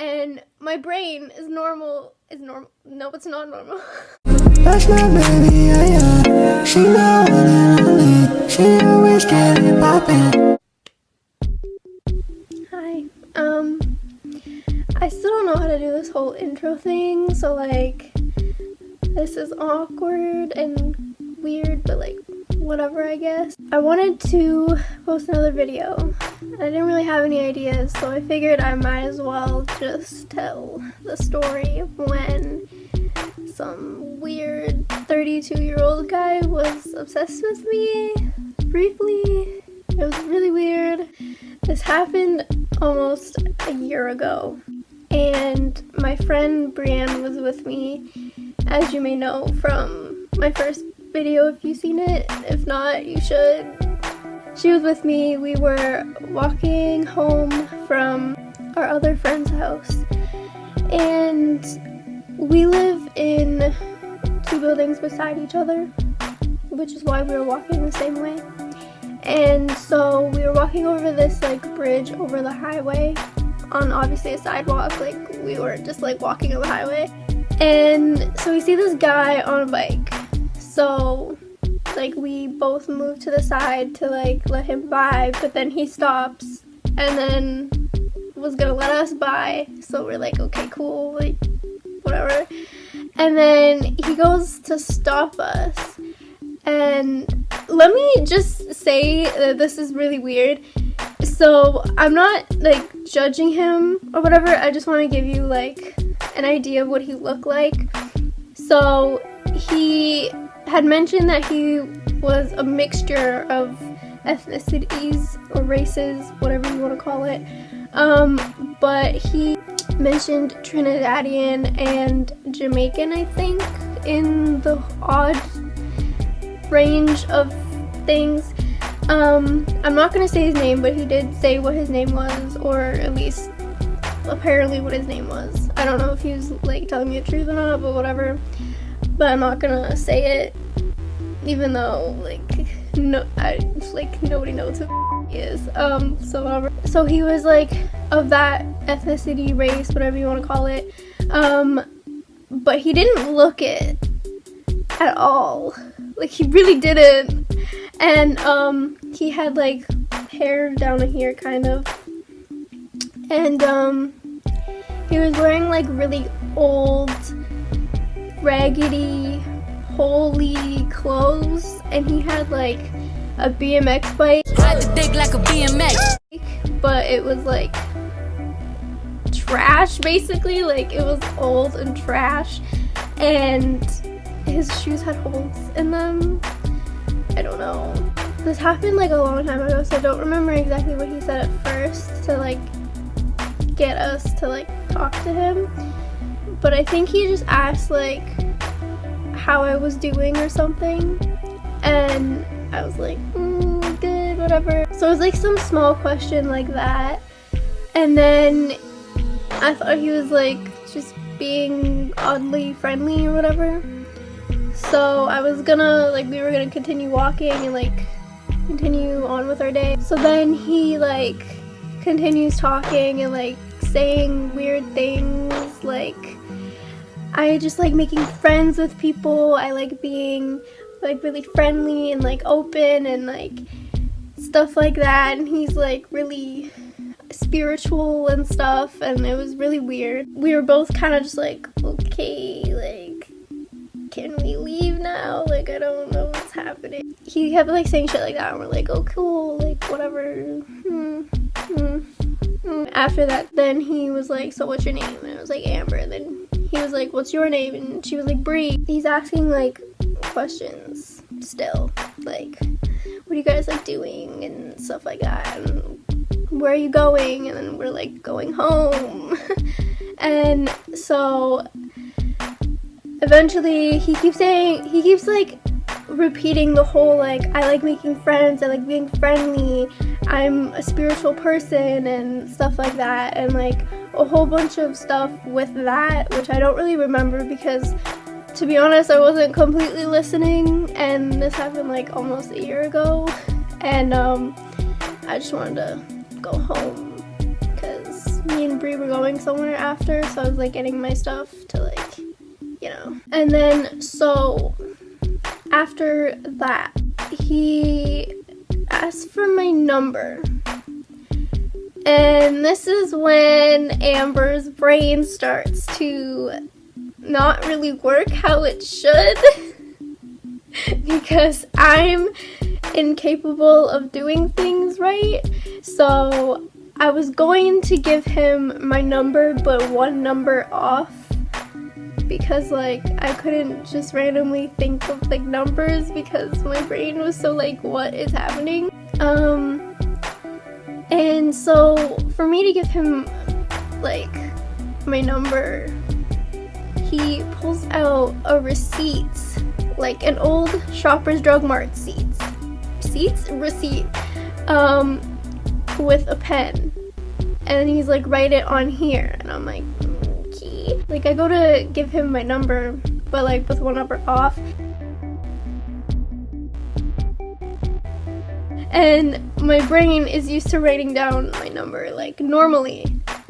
and my brain is normal. No, it's not normal. That's my baby, yeah. She the one and only. She always get it poppin'. Hi. I still don't know how to do this whole intro thing, so like, this is awkward and weird, but like, whatever, I guess. I wanted to post another video. I didn't really have any ideas, so I figured I might as well just tell the story of when some weird 32-year-old guy was obsessed with me, briefly. It was really weird. This happened almost a year ago, and my friend Brienne was with me, as you may know from my first video if you've seen it. If not, you should. She was with me. We were walking home from our other friend's house, and we live in 2 buildings beside each other, which is why we were walking the same way. And so we were walking over this like bridge over the highway on obviously a sidewalk. Like, we weren't just like walking on the highway. And so we see this guy on a bike. So like, we both move to the side to like let him by, but then he stops and then was gonna let us by. So we're like, okay, cool, like whatever. And then he goes to stop us. And let me just say that this is really weird. So I'm not like judging him or whatever. I just want to give you like an idea of what he looked like. So he had mentioned that he was a mixture of ethnicities or races, whatever you want to call it. But he mentioned Trinidadian and Jamaican, I think, in the odd range of things. I'm not gonna say his name, but he did say what his name was, or at least apparently what his name was. I don't know if he was like telling me the truth or not, but whatever. But I'm not gonna say it, even though like nobody knows who he is. So whatever. So he was like of that ethnicity, race, whatever you want to call it. But he didn't look it at all. Like, he really didn't. And he had like hair down here kind of. And he was wearing like really old, raggedy, holey clothes, and he had like a BMX bike. Ride the dick like a BMX. But it was like trash, basically. Like, it was old and trash, and his shoes had holes in them. I don't know. This happened like a long time ago, so I don't remember exactly what he said at first to like get us to like talk to him. But I think he just asked like how I was doing or something, and I was like, good, whatever. So it was like some small question like that, and then I thought he was like just being oddly friendly or whatever. So I was gonna, like, we were gonna continue walking and like continue on with our day. So then he like continues talking and like saying weird things like, I just like making friends with people. I like being like really friendly and like open and like stuff like that. And he's like really spiritual and stuff, and it was really weird. We were both kind of just like, okay, like, can we leave now? Like, I don't know what's happening. He kept like saying shit like that, and we're like, oh cool, like whatever. After that, then he was like, so what's your name? And I was like, Amber. And then he was like, what's your name? And she was like, Bree. He's asking like questions still, like, what are you guys like doing and stuff like that, and where are you going? And then we're like, going home. And so eventually he keeps like repeating the whole like, I like making friends, I like being friendly, I'm a spiritual person and stuff like that, and like a whole bunch of stuff with that, which I don't really remember because, to be honest, I wasn't completely listening, and this happened like almost a year ago, and I just wanted to go home because me and Brie were going somewhere after, so I was like getting my stuff to like, you know. And then so after that, he asked for my number. And this is when Amber's brain starts to not really work how it should. Because I'm incapable of doing things right. So I was going to give him my number, but one number off. Because like I couldn't just randomly think of like numbers because my brain was so like, what is happening? And so for me to give him like my number, he pulls out a receipt, like an old Shoppers Drug Mart receipt, with a pen, and he's like, write it on here, and I'm like, okay. Like I go to give him my number, but like with one number off. And my brain is used to writing down my number like normally.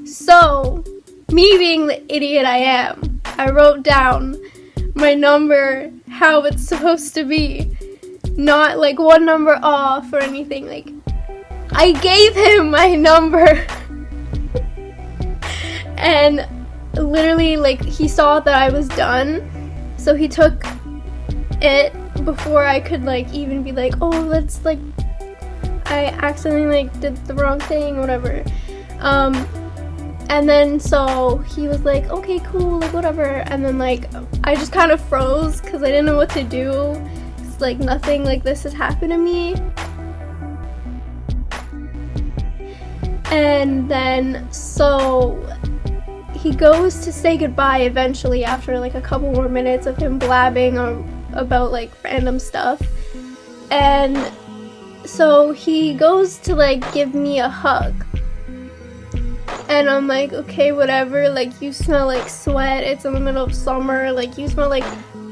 So, me being the idiot I am, I wrote down my number how it's supposed to be. Not like one number off or anything. Like, I gave him my number. And literally, like, he saw that I was done. So he took it before I could like even be like, oh, let's like, I accidentally like did the wrong thing or whatever. And then so he was like, okay, cool, like whatever. And then like I just kind of froze because I didn't know what to do. It's like nothing like this has happened to me. And then so he goes to say goodbye eventually after like a couple more minutes of him blabbing about like random stuff. And so he goes to like give me a hug. And I'm like, okay, whatever, like you smell like sweat, it's in the middle of summer, like you smell like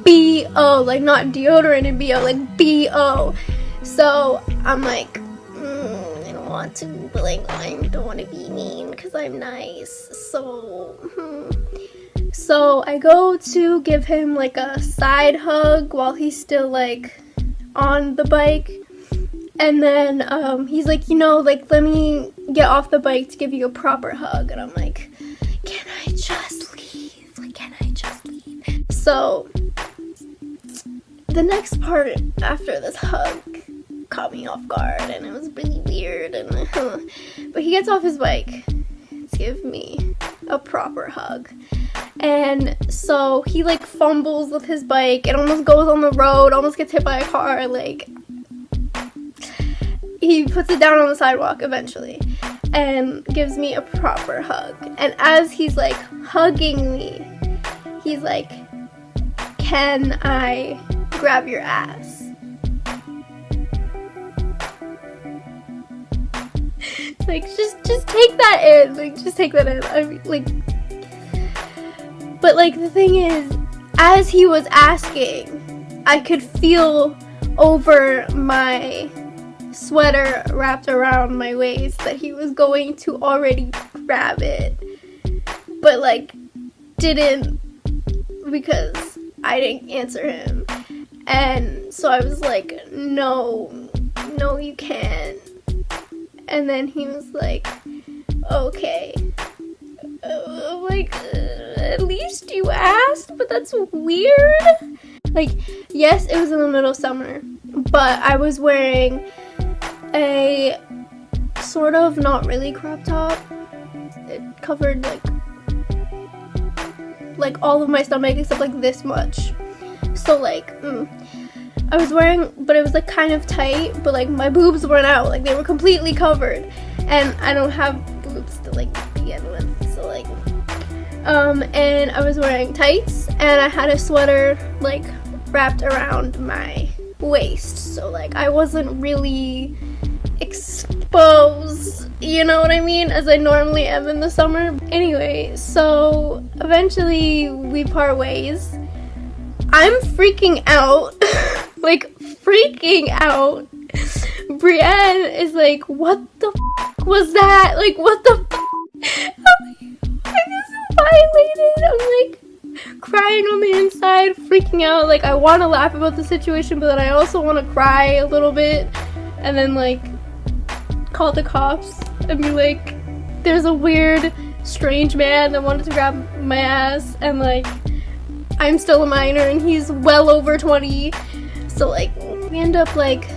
B.O., like not deodorant and B.O., like B.O. So I'm like, I don't want to, but like I don't want to be mean because I'm nice. So I go to give him like a side hug while he's still like on the bike. And then he's like, you know, like, let me get off the bike to give you a proper hug. And I'm like, can I just leave? Like, can I just leave? So the next part after this hug caught me off guard, and it was really weird. And but he gets off his bike to give me a proper hug. And so he like fumbles with his bike and almost goes on the road, almost gets hit by a car, like. He puts it down on the sidewalk eventually and gives me a proper hug. And as he's like hugging me, he's like, can I grab your ass? Like, just take that in. Like, just take that in. I mean, like, but like the thing is, as he was asking, I could feel over my sweater wrapped around my waist that he was going to already grab it, but like didn't, because I didn't answer him. And so I was like, no you can't. And then he was like, okay. Like, at least you asked, but that's weird. Like, yes, it was in the middle of summer, but I was wearing a sort of not really crop top. It covered like all of my stomach except like this much. So like I was wearing, but it was like kind of tight, but like my boobs weren't out, like they were completely covered, and I don't have boobs to like begin with, so like and I was wearing tights, and I had a sweater like wrapped around my waist, so like I wasn't really exposed, you know what I mean, as I normally am in the summer. Anyway, so eventually we part ways. I'm freaking out. Like freaking out. Brienne is like, what the f*** was that? Like, what the f***? I feel so violated. I'm like crying on the inside, freaking out. Like I want to laugh about the situation, but then I also want to cry a little bit, and then like call the cops and be like, there's a weird, strange man that wanted to grab my ass, and like I'm still a minor and he's well over 20. So like we end up like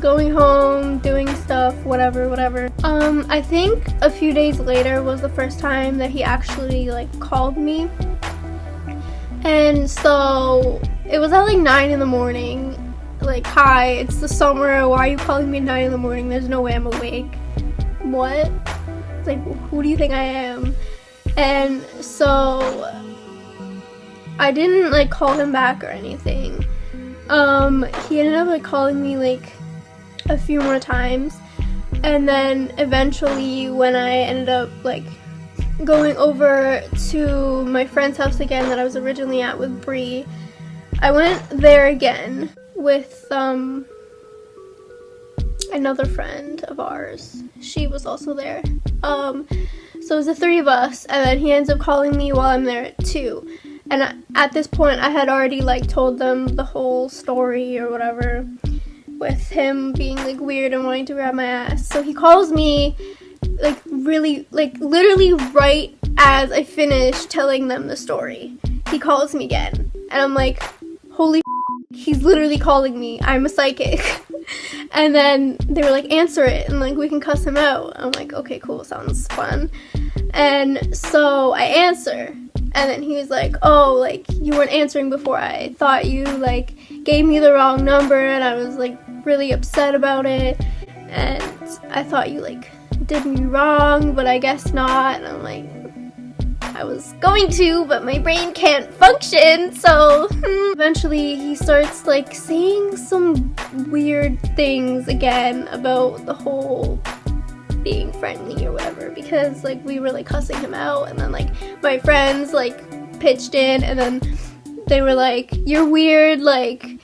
going home, doing stuff, whatever. I think a few days later was the first time that he actually like called me. And so it was at like 9 in the morning. Like, hi, it's the summer, why are you calling me at 9 in the morning? There's no way I'm awake. What? It's like, who do you think I am? And so I didn't like call him back or anything. He ended up like calling me like a few more times, and then eventually when I ended up like going over to my friend's house again that I was originally at with Bree, I went there again with another friend of ours. She was also there. So it was the three of us, and then he ends up calling me while I'm there too. And at this point I had already like told them the whole story or whatever, with him being like weird and wanting to grab my ass. So he calls me like really, like literally right as I finish telling them the story. He calls me again, and I'm like, holy he's literally calling me, I'm a psychic. And then they were like, answer it and like we can cuss him out. I'm like, okay, cool, sounds fun. And so I answer, and then he was like, oh, like you weren't answering before, I thought you like gave me the wrong number and I was like really upset about it, and I thought you like did me wrong, but I guess not. And I'm like, I was going to, but my brain can't function. So eventually he starts like saying some weird things again about the whole being friendly or whatever, because like we were like cussing him out, and then like my friends like pitched in, and then they were like, you're weird, like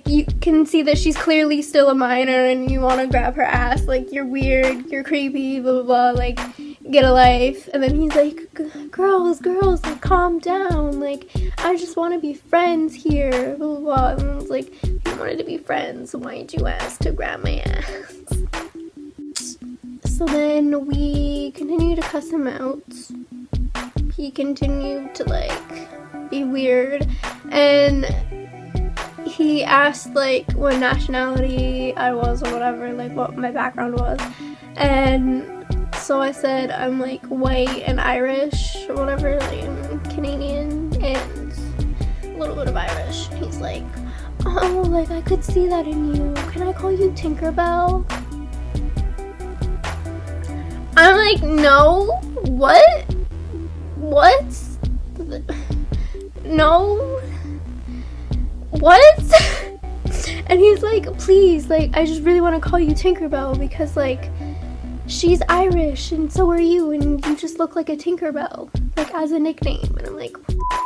you can see that she's clearly still a minor and you want to grab her ass, like you're weird, you're creepy, blah blah blah, like get a life. And then he's like, girls, like calm down, like I just want to be friends here, blah blah blah. And I was like, if you wanted to be friends, why'd you ask to grab my ass? So then we continued to cuss him out. He continued to like be weird, and he asked like what nationality I was or whatever, like what my background was. And so I said I'm like white and Irish or whatever, like I'm Canadian and a little bit of Irish. He's like, oh, like I could see that in you, can I call you Tinkerbell? I'm like, no, what? No, what? And he's like, please, like I just really want to call you Tinkerbell because like she's Irish and so are you, and you just look like a Tinkerbell, like as a nickname. And I'm like,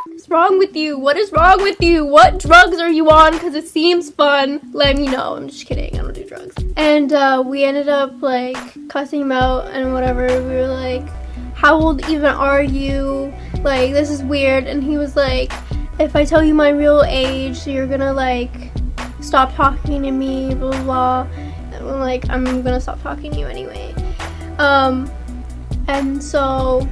what's wrong with you? What is wrong with you? What drugs are you on? Because it seems fun. Let me know. I'm just kidding, I don't do drugs. And we ended up like cussing him out and whatever. We were like, how old even are you? Like this is weird. And he was like, if I tell you my real age, you're gonna like stop talking to me, blah blah blah. And I'm like, I'm gonna stop talking to you anyway. And so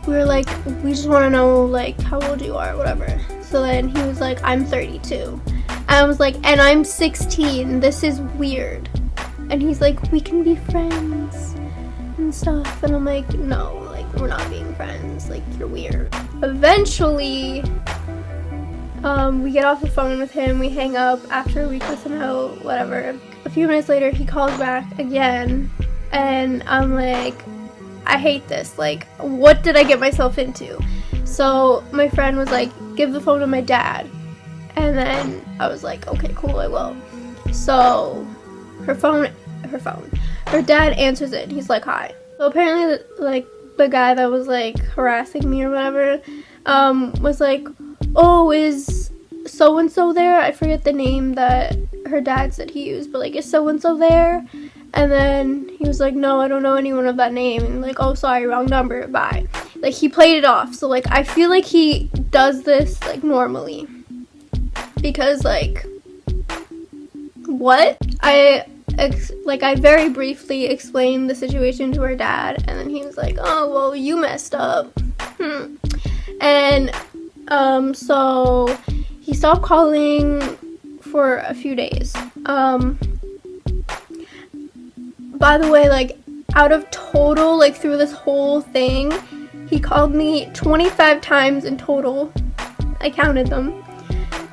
we were like, we just want to know like how old you are or whatever. So then he was like, I'm 32. And I was like, and I'm 16, this is weird. And he's like, we can be friends and stuff. And I'm like, no, like we're not being friends, like you're weird. Eventually we get off the phone with him, we hang up after we cuss him out, whatever. A few minutes later he calls back again, and I'm like, I hate this, like what did I get myself into? So my friend was like, give the phone to my dad. And then I was like, okay, cool, I will. So her dad answers it, and he's like, hi. So apparently like the guy that was like harassing me or whatever was like, oh, is so and so there? I forget the name that her dad said he used, but like, is so and so there? And then he was like, no, I don't know anyone of that name. And like, oh, sorry, wrong number, bye. Like, he played it off. So like, I feel like he does this like normally, because like, what? I very briefly explained the situation to her dad, and then he was like, oh, well, you messed up. And so he stopped calling for a few days. By the way, like, out of total, like, through this whole thing, he called me 25 times in total. I counted them.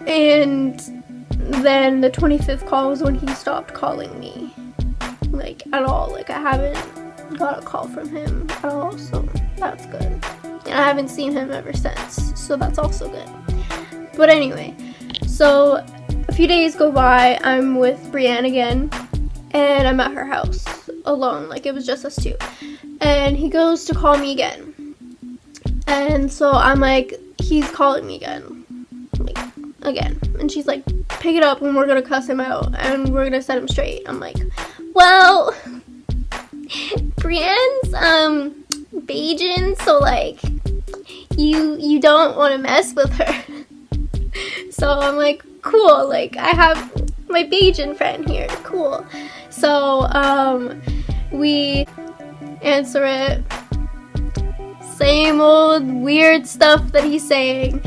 And then the 25th call was when he stopped calling me, like, at all. Like, I haven't got a call from him at all, so that's good. And I haven't seen him ever since, so that's also good. But anyway, so a few days go by, I'm with Brienne again, and I'm at her house alone. Like, it was just us two. And he goes to call me again. And so I'm like, he's calling me again. Like, again. And she's like, pick it up and we're gonna cuss him out and we're gonna set him straight. I'm like, well, Brienne's Bajan, so like, you don't want to mess with her. So I'm like, cool, like, I have my Bajan friend here, cool. So we answer it, same old weird stuff that he's saying.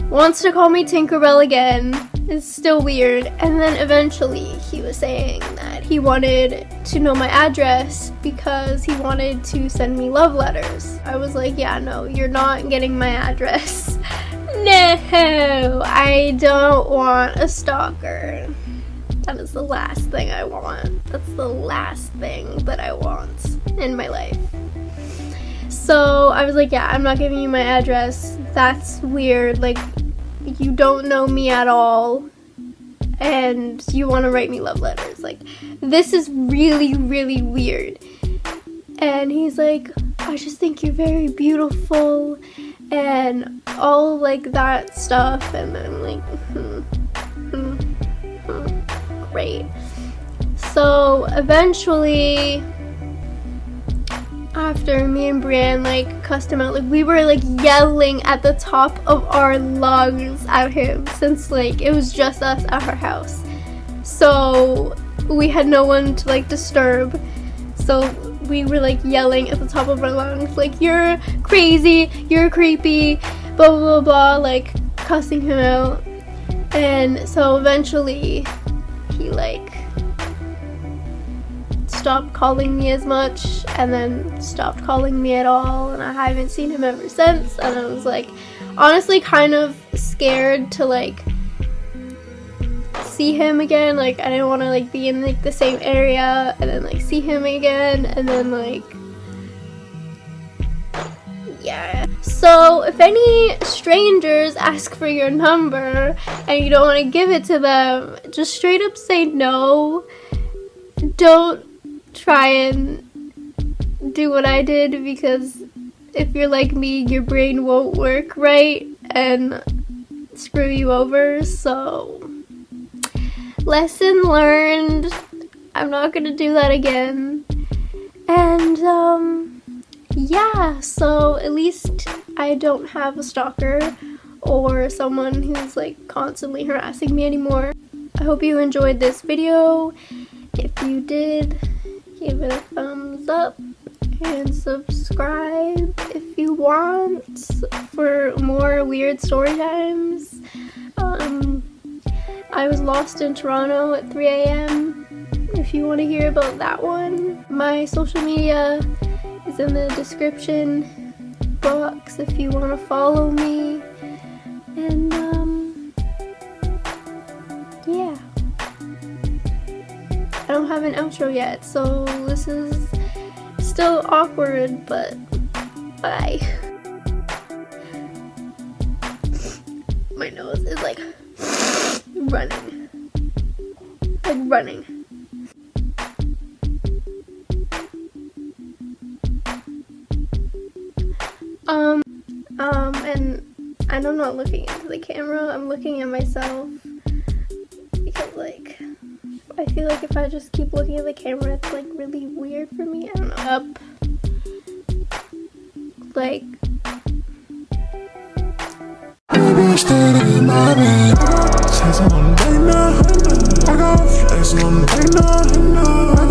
Wants to call me Tinkerbell again. It's still weird. And then eventually he was saying that he wanted to know my address because he wanted to send me love letters. I was like, yeah, no, you're not getting my address. No, I don't want a stalker. That is the last thing I want. That's the last thing that I want in my life. So I was like, yeah, I'm not giving you my address. That's weird. Like, you don't know me at all, and you want to write me love letters. Like, this is really, really weird. And he's like, I just think you're very beautiful, and all like that stuff. And I'm like, great. So eventually, after me and Brienne like cussed him out, like, we were like yelling at the top of our lungs at him, since like it was just us at her house, so we had no one to like disturb. So we were like yelling at the top of our lungs, like, you're crazy, you're creepy, blah blah blah blah, like cussing him out. And so eventually he like stopped calling me as much, and then stopped calling me at all, and I haven't seen him ever since. And I was like, honestly kind of scared to like see him again. Like, I didn't want to like be in like the same area and then like see him again, and then like, yeah. So if any strangers ask for your number and you don't want to give it to them, just straight up say no. Don't try and do what I did, because if you're like me, your brain won't work right and screw you over. So, lesson learned. I'm not gonna do that again. And yeah, so at least I don't have a stalker or someone who's like constantly harassing me anymore. I hope you enjoyed this video. If you did, give it a thumbs up and subscribe if you want for more weird story times. I was lost in Toronto at 3 a.m. if you want to hear about that one. My social media is in the description box if you want to follow me. And yeah. I don't have an outro yet, so this is still awkward, but bye. My nose is like running. Like running. And I'm not looking into the camera, I'm looking at myself, because like, feel like if I just keep looking at the camera, it's like really weird for me. I don't know. Up. Like. Baby, stay in my bed. Chase on day now. I got flex on day now.